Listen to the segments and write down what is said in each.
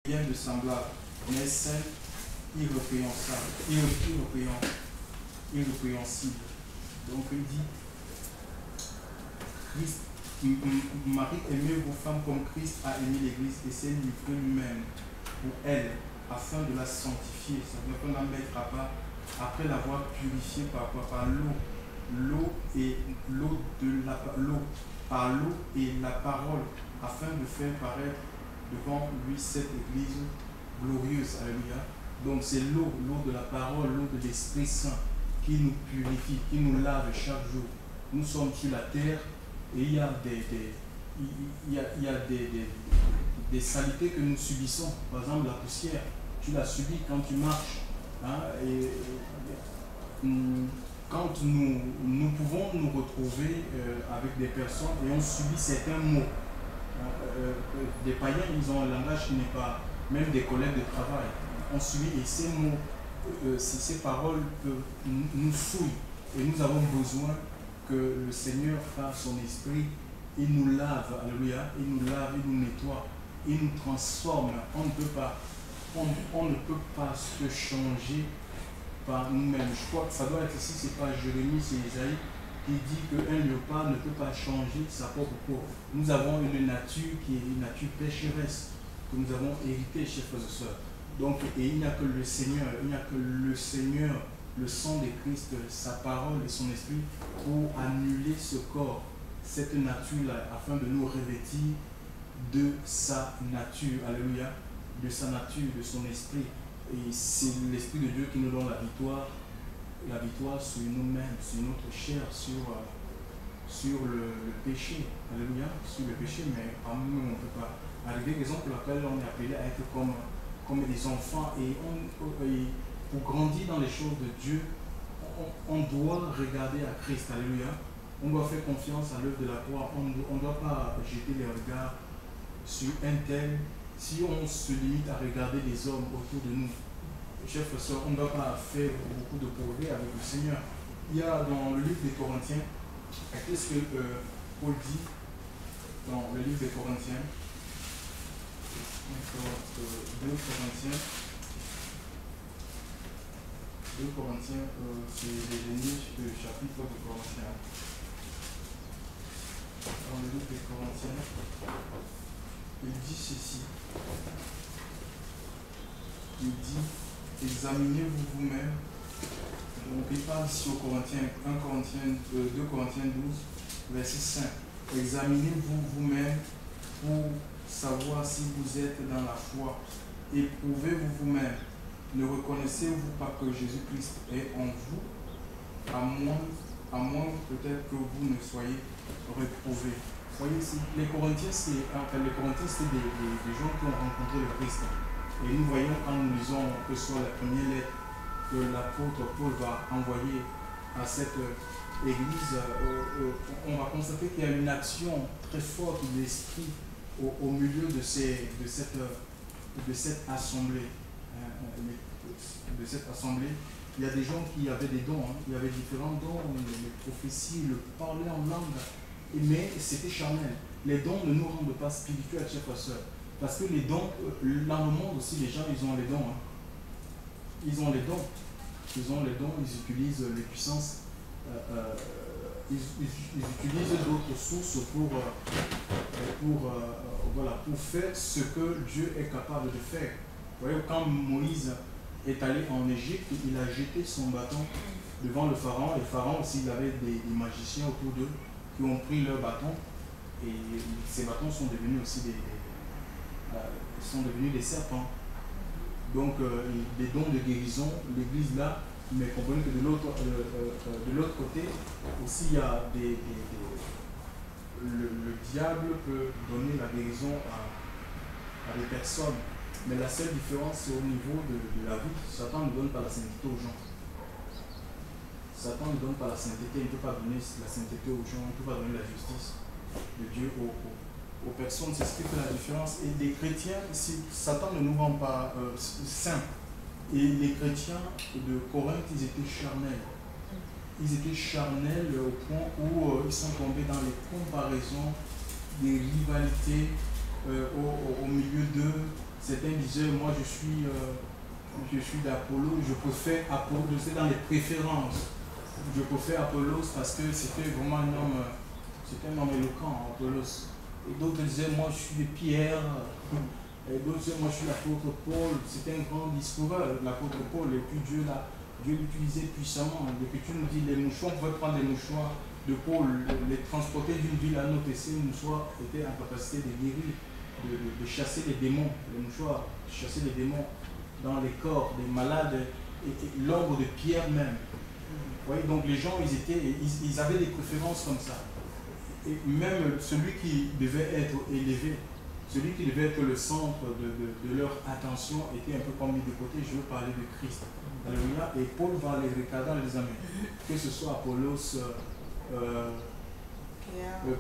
rien de semblable, mais sainte, irrépréhensible. Donc il dit, Christ, Marie, aimez vos femmes comme Christ a aimé l'Église et s'est livré lui-même pour elle, afin de la sanctifier, c'est-à-dire la mettre à part, après l'avoir purifiée par l'eau et la parole, afin de faire paraître devant lui cette Église glorieuse. Alléluia. Donc c'est l'eau de la parole, l'eau de l'Esprit Saint qui nous purifie, qui nous lave chaque jour. Nous sommes sur la terre et il y a des saletés que nous subissons. Par exemple, la poussière, tu la subis quand tu marches. Hein, quand nous pouvons nous retrouver avec des personnes et on subit certains mots. Des païens, ils ont un langage qui n'est pas, même des collègues de travail. On subit et ces mots, ces paroles nous souillent. Et nous avons besoin que le Seigneur, par son esprit, il nous lave, alléluia, il nous lave, il nous nettoie, il nous transforme. On ne peut pas se changer par nous-mêmes. Je crois que ça doit être ici, c'est pas Jérémie, c'est Isaïe qui dit qu'un léopard ne peut pas changer sa propre peau. Nous avons une nature qui est une nature pécheresse que nous avons héritée, chers frères et sœurs. Donc, et il n'y a que le Seigneur, le sang de Christ, sa parole et son esprit pour annuler ce corps, cette nature-là, afin de nous revêtir de sa nature, alléluia, de sa nature, de son esprit. Et c'est l'Esprit de Dieu qui nous donne la victoire sur nous-mêmes, sur notre chair, sur le péché, alléluia, sur le péché, mais par nous-mêmes on ne peut pas. Arriver, raison pour laquelle on est appelé à être comme des enfants et pour grandir dans les choses de Dieu, on doit regarder à Christ, alléluia. On doit faire confiance à l'œuvre de la croix. On ne doit pas jeter les regards sur un tel. Si on se limite à regarder les hommes autour de nous, chers frères et sœurs, on ne doit pas faire beaucoup de progrès avec le Seigneur. Il y a dans le livre des Corinthiens, qu'est-ce que Paul dit dans le livre des Corinthiens, 2 Corinthiens, c'est les derniers chapitres de Corinthiens. Dans le livre des Corinthiens, il dit ceci. Il dit, examinez-vous vous-même. Donc il parle ici aux Corinthiens, 2 Corinthiens 12, verset 5. Examinez-vous vous-même pour savoir si vous êtes dans la foi. Éprouvez-vous vous-même. Ne reconnaissez-vous pas que Jésus-Christ est en vous, à moins peut-être que vous ne soyez reprouvés. Vous voyez, les Corinthiens, c'est des gens qui ont rencontré le Christ. Et nous voyons quand nous lisons que ce soit la première lettre que l'apôtre Paul va envoyer à cette église, on va constater qu'il y a une action très forte de l'esprit au milieu de cette assemblée. De cette assemblée, il y a des gens qui avaient des dons, il y avait différents dons, les prophéties, le parler en langue, mais c'était charnel. Les dons ne nous rendent pas spirituels, chers frères et sœurs, parce que les dons, dans le monde aussi, les gens, ils ont les dons. Ils ont les dons, ils utilisent les puissances, ils utilisent d'autres sources pour faire ce que Dieu est capable de faire. Vous voyez, quand Moïse est allé en Égypte, il a jeté son bâton devant le pharaon. Et le pharaon aussi, il avait des magiciens autour d'eux qui ont pris leur bâton. Et ces bâtons sont devenus aussi des serpents. Donc, des dons de guérison, l'église là, mais comprenez que de l'autre côté, aussi il y a le diable peut donner la guérison à des personnes. Mais la seule différence, c'est au niveau de la vie. Satan ne donne pas la sainteté aux gens. Satan ne donne pas la sainteté, il ne peut pas donner la sainteté aux gens, il ne peut pas donner la justice de Dieu aux personnes. C'est ce qui fait la différence. Et les chrétiens, Satan ne nous rend pas saints. Et les chrétiens de Corinthe, ils étaient charnels. Ils étaient charnels au point où ils sont tombés dans les comparaisons, des rivalités au milieu d'eux. Certains disaient, moi je suis d'Apollo, je préfère Apollo, c'est dans les préférences. Je préfère Apollos parce que c'était vraiment un homme éloquent, Apollos. Et d'autres disaient, moi je suis Pierre. Et d'autres disaient, moi je suis l'apôtre Paul. C'était un grand discoureur, l'apôtre Paul. Et puis Dieu l'utilisait puissamment. L'Écriture nous dit, les mouchoirs, on pouvait prendre les mouchoirs de Paul, les transporter d'une ville à une autre. Et ces mouchoirs étaient en capacité de guérir, de chasser les démons. Les mouchoirs, chasser les démons dans les corps des malades. Et l'ombre de Pierre même. Oui, donc les gens, ils avaient des préférences comme ça. Et même celui qui devait être élevé, celui qui devait être le centre de leur attention était un peu comme mis de côté. Je veux parler de Christ. Alléluia. Et Paul va les regarder en disant, que ce soit Apollos,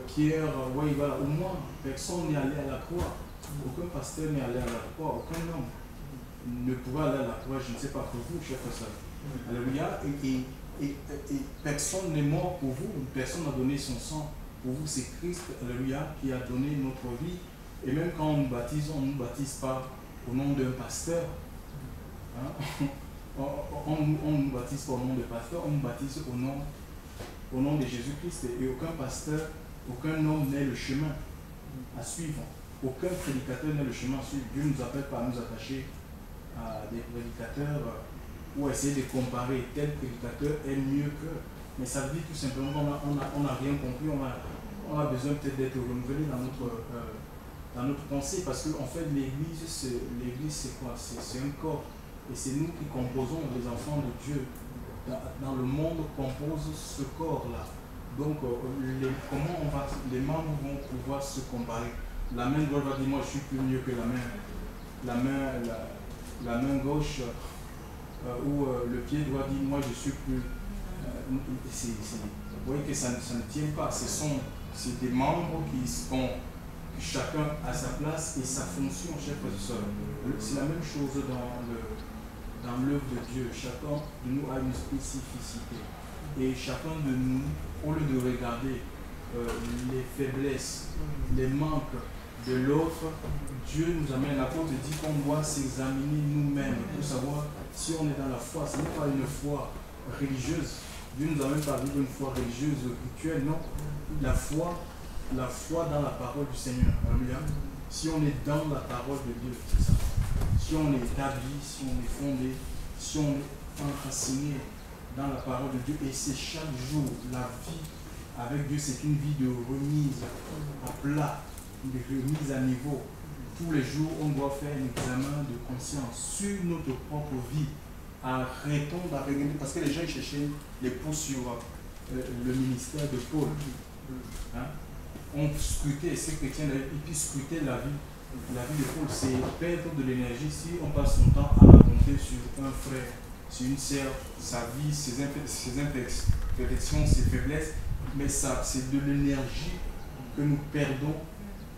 Pierre, oui, voilà, au moins, personne n'est allé à la croix. Aucun pasteur n'est allé à la croix, aucun homme ne pouvait aller à la croix. Je ne sais pas pour vous, chers frères. Alléluia. Et personne n'est mort pour vous, personne n'a donné son sang pour vous, c'est Christ, alléluia, qui a donné notre vie. Et même quand on nous baptise, on ne nous baptise pas au nom d'un pasteur. Hein? On ne nous baptise pas au nom de pasteur, on nous baptise au nom de Jésus-Christ. Et aucun pasteur, aucun homme n'est le chemin à suivre. Aucun prédicateur n'est le chemin à suivre. Dieu ne nous appelle pas à nous attacher à des prédicateurs ou essayer de comparer tel prédicateur est mieux que. Mais ça veut dire tout simplement qu'on n'a rien compris, on a besoin peut-être d'être renouvelé dans notre pensée, parce qu'en fait l'église c'est quoi? C'est un corps, et c'est nous qui composons, les enfants de Dieu. Dans le monde compose ce corps-là. Donc comment les membres vont pouvoir se comparer? La main droite va dire moi je suis plus mieux que la main gauche. Où le pied droit dit moi je suis plus. Vous voyez que ça ne tient pas. C'est des membres qui sont chacun à sa place et sa fonction, chers frères et sœurs. C'est la même chose dans l'œuvre de Dieu. Chacun de nous a une spécificité. Et chacun de nous, au lieu de regarder les faiblesses, les manques de l'autre, Dieu nous amène. L'apôtre dit qu'on doit s'examiner nous-mêmes pour savoir si on est dans la foi. Ce n'est pas une foi religieuse. Dieu nous amène pas à vivre une foi religieuse, rituelle, non. La foi dans la parole du Seigneur. Alléluia. Si on est dans la parole de Dieu, c'est ça. Si on est établi, si on est fondé, si on est enraciné dans la parole de Dieu, et c'est chaque jour, la vie avec Dieu, c'est une vie de remise à plat, de remise à niveau. Tous les jours, on doit faire un examen de conscience sur notre propre vie, à répondre, à regarder, parce que les gens cherchaient les pouces sur le ministère de Paul. Hein? On scrutait, ces chrétiens, ils puissent scruter la vie de Paul, c'est perdre de l'énergie si on passe son temps à raconter sur un frère, sur une sœur, sa vie, ses imperfections, ses faiblesses, mais ça, c'est de l'énergie que nous perdons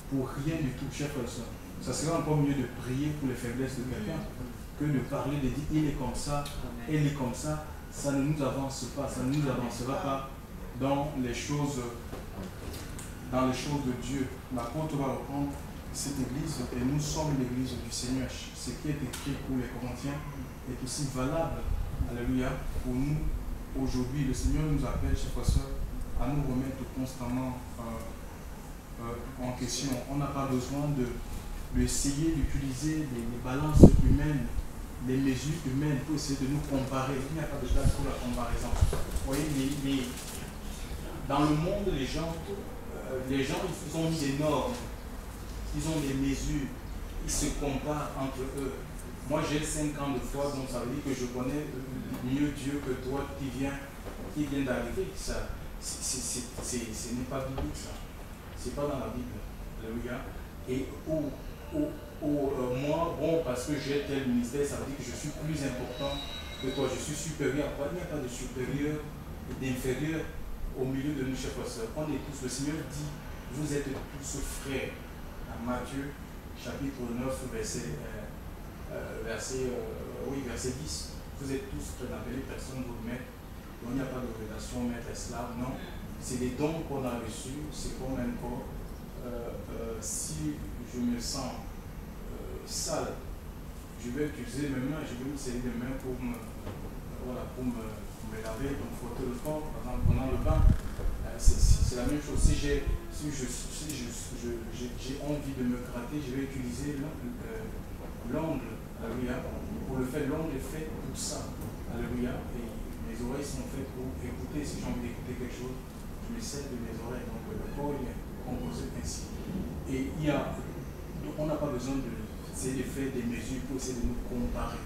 pour rien du tout, chers frères et sœurs. Ça serait encore mieux de prier pour les faiblesses de quelqu'un que de parler, de dire il est comme ça, elle est comme ça. Ça ne nous avance pas, ça ne nous avancera pas dans les choses de Dieu. L'apôtre va reprendre cette église et nous sommes l'église du Seigneur. Ce qui est écrit pour les Corinthiens est aussi valable, alléluia, pour nous aujourd'hui. Le Seigneur nous appelle, chers frères et sœurs, à nous remettre constamment en question. On n'a pas besoin d'essayer d'utiliser les balances humaines, les mesures humaines pour essayer de nous comparer. Il n'y a pas de place pour la comparaison. Vous voyez, dans le monde, les gens ils ont des normes, ils ont des mesures, ils se comparent entre eux. Moi j'ai 5 ans de foi, donc ça veut dire que je connais mieux Dieu que toi qui vient d'arriver. Ce n'est pas biblique, ça. C'est pas dans la Bible. Alléluia. Et moi, bon, parce que j'ai tel ministère, ça veut dire que je suis plus important que toi, je suis supérieur à toi. Il n'y a pas de supérieur et d'inférieur au milieu de nous, chers frères et sœurs. On est tous, le Seigneur dit, vous êtes tous frères. À Matthieu, chapitre 9, verset 10. Vous êtes tous frères, n'appelez personne votre maître. Il n'y a pas de relation maître-esclave, non. C'est des dons qu'on a reçus, c'est comme un corps. Si je me sens sale, je vais utiliser mes mains, je vais me servir mes mains pour me, voilà, pour me laver, pour me frotter le corps, par exemple pendant le bain. C'est la même chose. Si j'ai envie de me gratter, je vais utiliser l'ongle. Alléluia. Pour le faire, l'ongle est fait pour ça. Alléluia. Et mes oreilles sont faites pour écouter. Si j'ai envie d'écouter quelque chose, je me sers de mes oreilles. Donc le corps est composé ainsi. Et on n'a pas besoin d'essayer de faire des mesures pour essayer de nous comparer.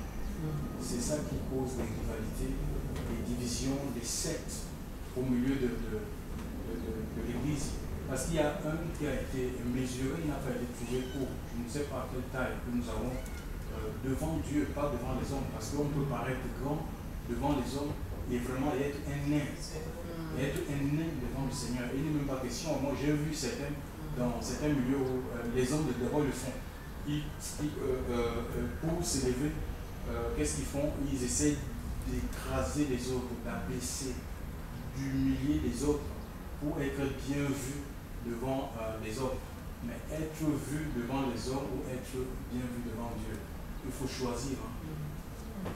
C'est ça qui cause des rivalités, des divisions, des sectes au milieu de l'Église. Parce qu'il y a un qui a été mesuré, il n'a pas été trouvé pour, je ne sais pas quelle taille que nous avons devant Dieu, pas devant les hommes. Parce qu'on peut paraître grand devant les hommes et vraiment être un nain. Et être un nain devant le Seigneur. Et il n'est même pas question. Moi, j'ai vu dans certains milieux où les hommes de d'abord le font. Pour s'élever, qu'est-ce qu'ils font? Ils essaient d'écraser les autres, d'abaisser, d'humilier les autres pour être bien vu devant les hommes. Mais être vu devant les hommes ou être bien vu devant Dieu, il faut choisir.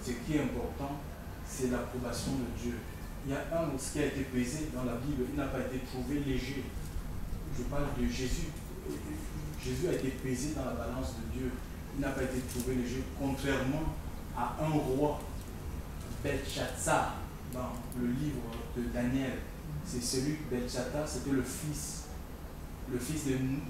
Ce qui est important, c'est l'approbation de Dieu. Il y a un aussi qui a été pesé dans la Bible, il n'a pas été trouvé léger. Je parle de Jésus. Jésus a été pesé dans la balance de Dieu. Il n'a pas été trouvé léger, contrairement à un roi, Belshazzar, dans le livre de Daniel. C'est celui, Belshazzar, c'était le fils de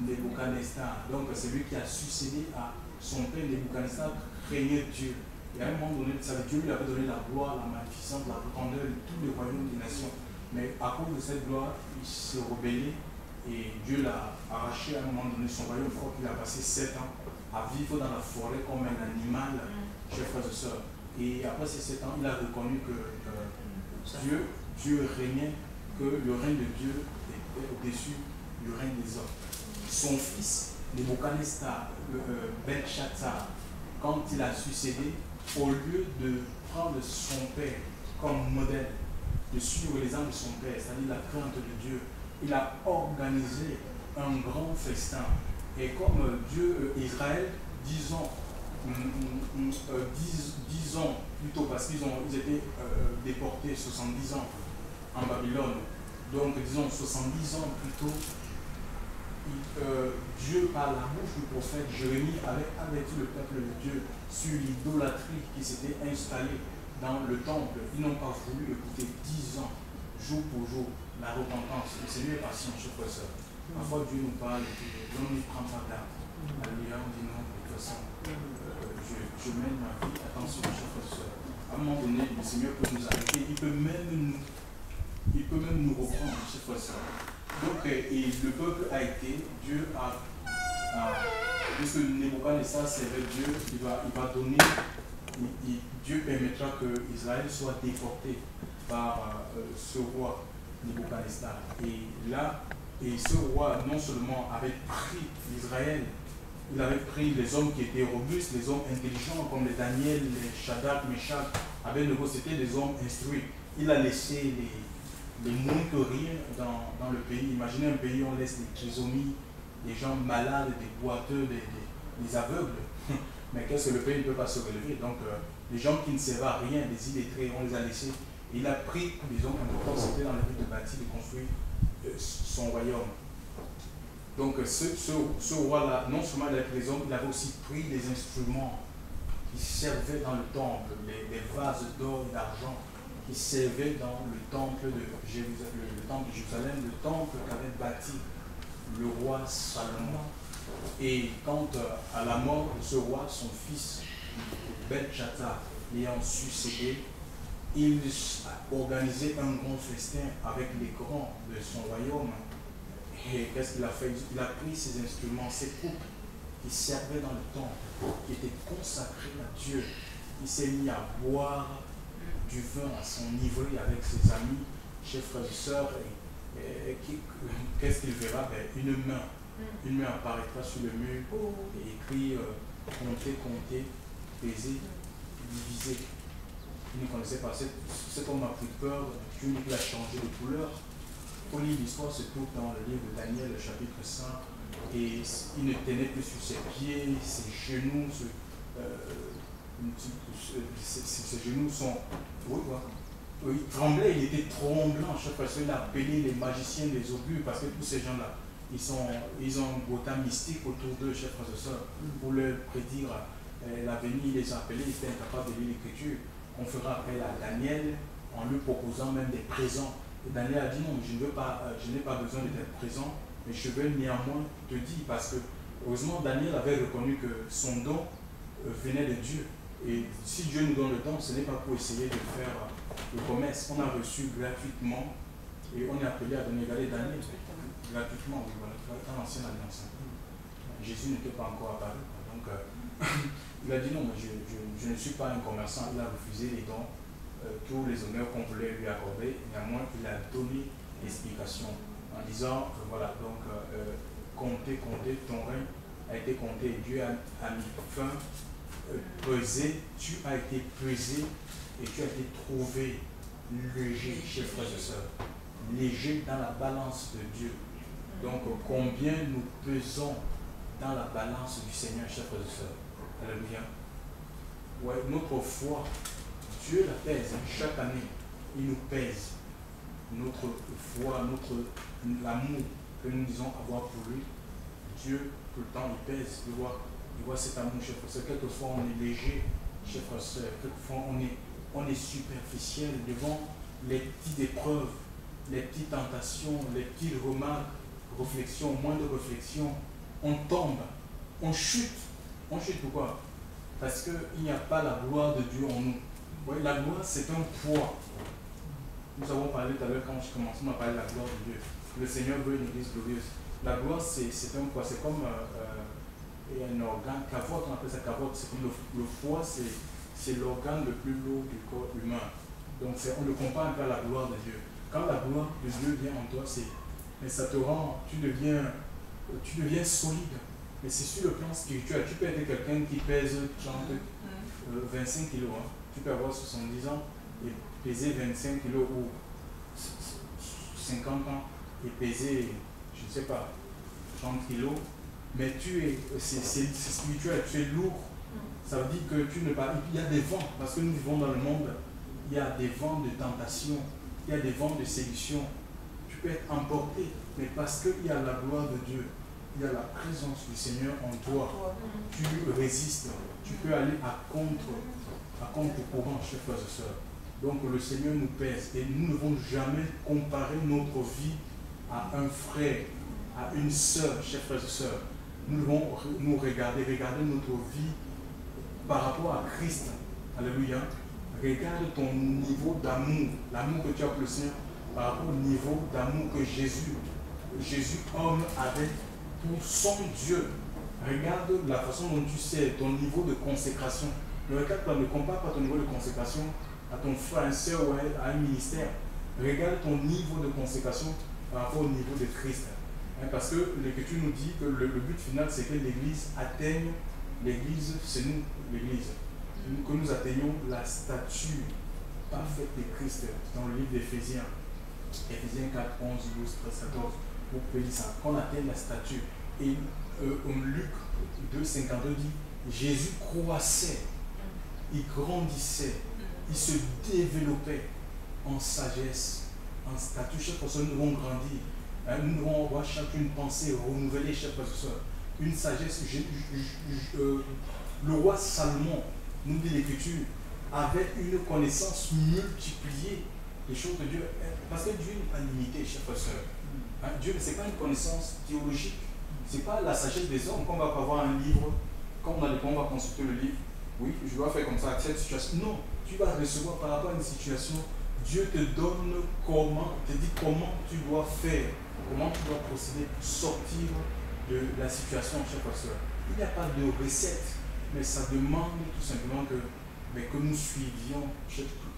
Nebuchadnezzar. Donc c'est lui qui a succédé à son père. Nebuchadnezzar craignait Dieu. Et à un moment donné, Dieu lui avait donné la gloire, la magnificence, la profondeur de tous les royaumes des nations. Mais à cause de cette gloire, il s'est rebellé et Dieu l'a arraché à un moment donné son royaume. Fort qu'il a passé 7 ans à vivre dans la forêt comme un animal, chers frères et sœurs. Et après ces 7 ans, il a reconnu que Dieu régnait, que le règne de Dieu était au-dessus du règne des hommes. Son fils, Nebuchadnezzar, Belshazzar, quand il a succédé, au lieu de prendre son père comme modèle, de suivre les âmes de son père, c'est-à-dire la crainte de Dieu, il a organisé un grand festin. Et comme Israël, disons plutôt, parce qu'ils étaient déportés 70 ans en Babylone, donc disons 70 ans plus tôt, Dieu, par la bouche du prophète Jérémie, avait averti le peuple de Dieu sur l'idolâtrie qui s'était installée dans le temple. Ils n'ont pas voulu écouter 10 ans, jour pour jour, la repentance. Le Seigneur est patient, chers frères et sœurs. Parfois Dieu nous parle et l'on n'y prend pas garde. Alléluia, on dit non, de toute façon, je mène ma vie, attention, chers frères et sœurs. À un moment donné, le Seigneur peut nous arrêter, il peut même nous reprendre, chers frères et sœurs. Donc, et le peuple a été, Dieu a puisque Nebuchadnezzar servait Dieu, il va donner, Dieu permettra que Israël soit déporté par ce roi Nebuchadnezzar. Et là, ce roi non seulement avait pris l'Israël, il avait pris les hommes qui étaient robustes, les hommes intelligents comme les Daniel, les Shadrach, Meshach, Abednego, c'était des hommes instruits. Il a laissé les moins que rien dans le pays. Imaginez un pays où on laisse des trisomies, des gens malades, des boiteux, des aveugles. Mais qu'est-ce que le pays ne peut pas se relever? Donc, les gens qui ne servent à rien, des illettrés, on les a laissés. Et il a pris des hommes importants, c'était dans le but de bâtir, de construire son royaume. Donc, ce roi-là, non seulement il a pris les hommes, il avait aussi pris les instruments qui servaient dans le temple, les vases d'or et d'argent qui servaient dans le temple de Jérusalem, le temple qu'avait bâti le roi Salomon. Et quand à la mort de ce roi, son fils Belshazzar ayant succédé, il a organisé un grand festin avec les grands de son royaume. Et qu'est-ce qu'il a fait? Il a pris ses instruments, ses coupes qui servaient dans le temple, qui étaient consacrées à Dieu. Il s'est mis à boire du vin à s'enivrer avec ses amis, chers frères et sœurs. Qu'est-ce qu'il verra? Une main apparaîtra sur le mur et écrit compter, peser, diviser. Il ne connaissait pas. Cet homme a pris peur, Dieu lui a changé de couleur. Pour lire l'histoire, se trouve dans le livre de Daniel, chapitre 5, et il ne tenait plus sur ses pieds, ses genoux, ses genoux sont... Oui, il tremblait, il était tremblant. Chaque fois il a appelé les magiciens, les augures, parce que tous ces gens-là, ils ont un bota mystique autour d'eux, chers frères et sœurs, pour leur prédire l'avenir. Ils les ont appelés, ils étaient incapables de lire l'écriture. On fera appel à Daniel en lui proposant même des présents. Et Daniel a dit non, je n'ai pas besoin d'être présent, mais je veux néanmoins te dire, parce que heureusement Daniel avait reconnu que son don venait de Dieu. Et si Dieu nous donne le don, ce n'est pas pour essayer de faire le commerce. On a reçu gratuitement et on est appelé à donner. Regardez Daniel, gratuitement, oui, voilà, dans l'ancienne alliance. Jésus n'était pas encore apparu. Donc, il a dit non, je ne suis pas un commerçant. Il a refusé les dons, tous les honneurs qu'on voulait lui accorder. Néanmoins, il a donné l'explication en disant voilà, donc, comptez, ton règne a été compté et Dieu a mis fin. Pesé, tu as été pesé et tu as été trouvé léger, chers frères et sœurs, léger dans la balance de Dieu. Donc, combien nous pesons dans la balance du Seigneur, chers frères et sœurs. Alléluia. Ouais, notre foi, Dieu la pèse chaque année. Il nous pèse notre foi, l'amour que nous disons avoir pour lui. Dieu, tout le temps, il pèse, il voit cet amour, chers frères et sœurs. Quelquefois, on est léger, chers frères et sœurs. Quelquefois, on est superficiel devant les petites épreuves, les petites tentations, les petites remarques, réflexions, moins de réflexions. On tombe, on chute. On chute pourquoi? Parce qu'il n'y a pas la gloire de Dieu en nous. Oui, la gloire, c'est un poids. Nous avons parlé tout à l'heure, quand je commençais à parler de la gloire de Dieu. Le Seigneur veut une église glorieuse. La gloire, c'est un poids. C'est comme un organe. Cavote, on appelle ça cavote. Le foie, c'est l'organe le plus lourd du corps humain. Donc, on le compare un peu à la gloire de Dieu. Quand la gloire de Dieu vient en toi, mais ça te rend, tu deviens solide. Mais c'est sur le plan spirituel. Tu peux être quelqu'un qui pèse 25 kilos. Hein. Tu peux avoir 70 ans et peser 25 kilos ou 50 ans et peser, je ne sais pas, 30 kilos. Mais c'est spirituel, tu es lourd. Ça veut dire que tu ne pas. Il y a des vents, parce que nous vivons dans le monde, il y a des vents de tentation, il y a des vents de séduction. Tu peux être emporté, mais parce qu'il y a la gloire de Dieu, il y a la présence du Seigneur en toi, tu résistes, tu peux aller à contre-courant, chers frères et sœurs. Donc le Seigneur nous pèse et nous ne devons jamais comparer notre vie à un frère, à une sœur, chers frères et sœurs. Nous devons nous regarder notre vie par rapport à Christ. Alléluia. Regarde ton niveau d'amour, l'amour que tu as pour le Seigneur, par rapport au niveau d'amour que Jésus, homme, avait pour son Dieu. Regarde la façon dont tu sais, ton niveau de consécration. Ne compare pas ton niveau de consécration à ton frère, un soeur ou à un ministère. Regarde ton niveau de consécration par rapport au niveau de Christ. Parce que l'Écriture nous dit que le but final, c'est que l'Église atteigne, l'Église, c'est nous, l'Église, que nous atteignions la stature parfaite de Christ dans le livre d'Éphésiens. Éphésiens 4, 11, 12, 13, 14. Vous pouvez lire ça. Qu'on atteigne la stature. Et Luc 2, 52 dit Jésus croissait, il grandissait, il se développait en sagesse, en stature. Chaque personne, nous devons grandir. Nous devons avoir chacune pensée renouvelée, chers frères et sœurs. Une sagesse. Le roi Salomon, nous dit l'Écriture, avait une connaissance multipliée des choses de Dieu. Parce que Dieu n'est pas limité, chers frères et sœurs. Dieu, ce n'est pas une connaissance théologique. Ce n'est pas la sagesse des hommes. Quand on va avoir un livre, quand on va consulter le livre, oui, je dois faire comme ça, cette situation. Non, tu vas recevoir par rapport à une situation. Dieu te donne te dit comment tu dois faire, comment tu dois procéder pour sortir de la situation, chers frères et sœurs. Il n'y a pas de recette, mais ça demande tout simplement que nous suivions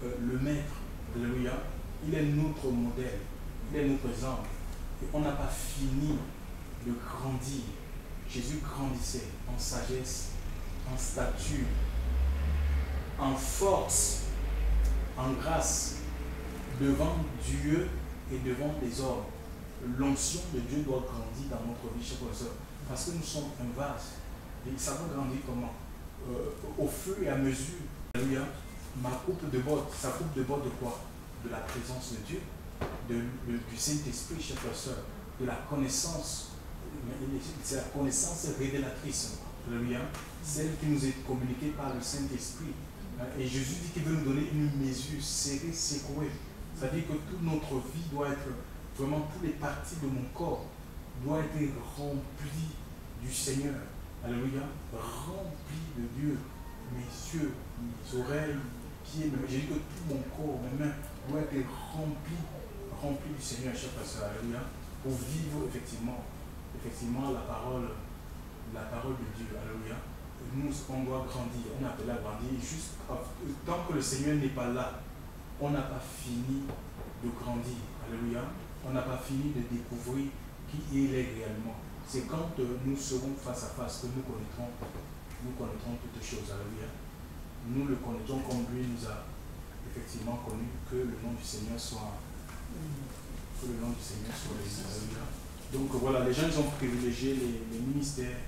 le Maître. Alléluia. Il est notre modèle, il est notre exemple. Et on n'a pas fini de grandir. Jésus grandissait en sagesse, en stature, en force, en grâce, devant Dieu et devant les hommes. L'onction de Dieu doit grandir dans notre vie, chers frères et sœurs. Parce que nous sommes un vase. Et ça va grandir comment? Au fur et à mesure. Alléluia. Ma coupe de bottes, sa coupe de bottes de quoi? De la présence de Dieu, du Saint-Esprit, chers frères et sœurs, de la connaissance. C'est la connaissance révélatrice. Alléluia. Celle qui nous est communiquée par le Saint-Esprit. Et Jésus dit qu'il veut nous donner une mesure serrée, secouée. C'est-à-dire que toute notre vie doit être, vraiment toutes les parties de mon corps doivent être remplies du Seigneur. Alléluia. Remplies de Dieu. Mes yeux, mes oreilles, mes pieds, j'ai dit que tout mon corps, mes mains doivent être remplis du Seigneur, chers frères. Alléluia. Pour vivre effectivement la parole de Dieu. Alléluia. Nous, on doit grandir, on appelle à grandir. Juste tant que le Seigneur n'est pas là, on n'a pas fini de grandir. Alléluia. On n'a pas fini de découvrir qui il est réellement. C'est quand nous serons face à face que nous connaîtrons toutes choses. Alléluia. Nous le connaîtrons comme lui nous a effectivement connu. Que le nom du Seigneur soit béni. Alléluia. Donc voilà, les gens ils ont privilégié les ministères,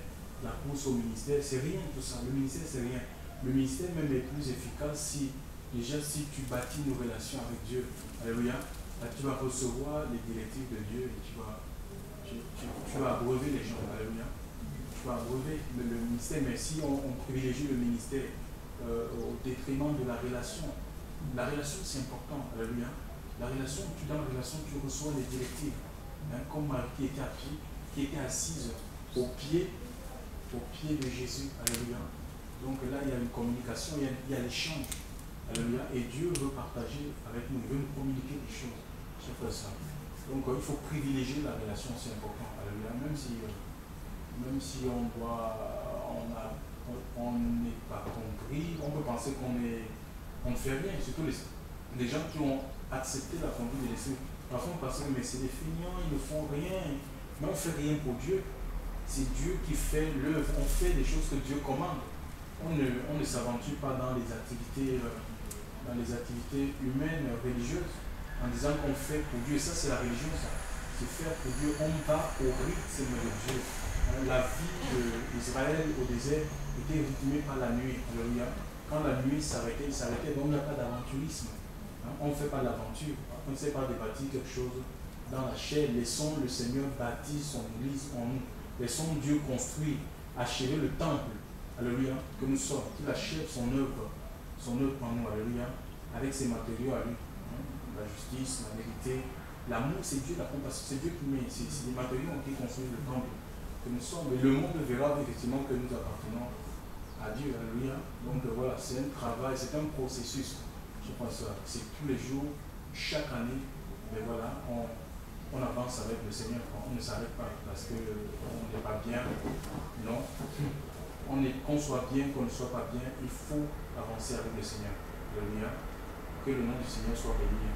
la course au ministère, c'est rien tout ça. Le ministère c'est rien. Le ministère même est plus efficace si tu bâtis une relation avec Dieu. Alléluia. Là, tu vas recevoir les directives de Dieu et tu vas abreuver les gens. Alléluia. Tu vas abreuver le ministère, mais si on privilégie le ministère au détriment de la relation c'est important. Alléluia. Dans la relation, tu reçois les directives. Comme Marie qui était à pied, qui était assise au pied de Jésus. Alléluia. Donc là, il y a une communication, il y a l'échange. Alléluia. Et Dieu veut partager avec nous, il veut nous communiquer des choses. C'est pour ça. Donc il faut privilégier la relation, c'est important. Alléluia. Même si on n'est pas compris, on peut penser qu'on ne fait rien. Surtout les gens qui ont accepté la conduite de l'esprit. Parfois on pense que mais c'est des feignants, ils ne font rien. Mais on ne fait rien pour Dieu. C'est Dieu qui fait l'œuvre. On fait des choses que Dieu commande. On ne s'aventure pas dans les activités humaines, religieuses, en disant qu'on fait pour Dieu. Ça, c'est la religion, ça. C'est faire pour Dieu. On va au rythme de Dieu. La vie d'Israël au désert était rythmée par la nuit. Alléluia. Quand la nuit s'arrêtait, donc il n'y a pas d'aventurisme. On ne fait pas l'aventure. On ne sait pas de bâtir quelque chose dans la chair. Laissons le Seigneur bâtir son église en nous. Laissons Dieu construire, achever le temple. Alléluia. Que nous sommes. Qu'il achève son œuvre en nous. Alléluia. Avec ses matériaux à lui. La justice, la vérité. L'amour, c'est Dieu, la compassion. C'est Dieu qui met. C'est les matériaux qui construisent le temple que nous sommes. Et le monde verra effectivement que nous appartenons à Dieu. Alléluia. Donc voilà, c'est un travail, c'est un processus. Je pense que c'est tous les jours, chaque année, mais voilà, on avance avec le Seigneur. On ne s'arrête pas parce qu'on n'est pas bien. Non. Qu'on soit bien, qu'on ne soit pas bien, il faut avancer avec le Seigneur. Alléluia. Que le nom du Seigneur soit béni.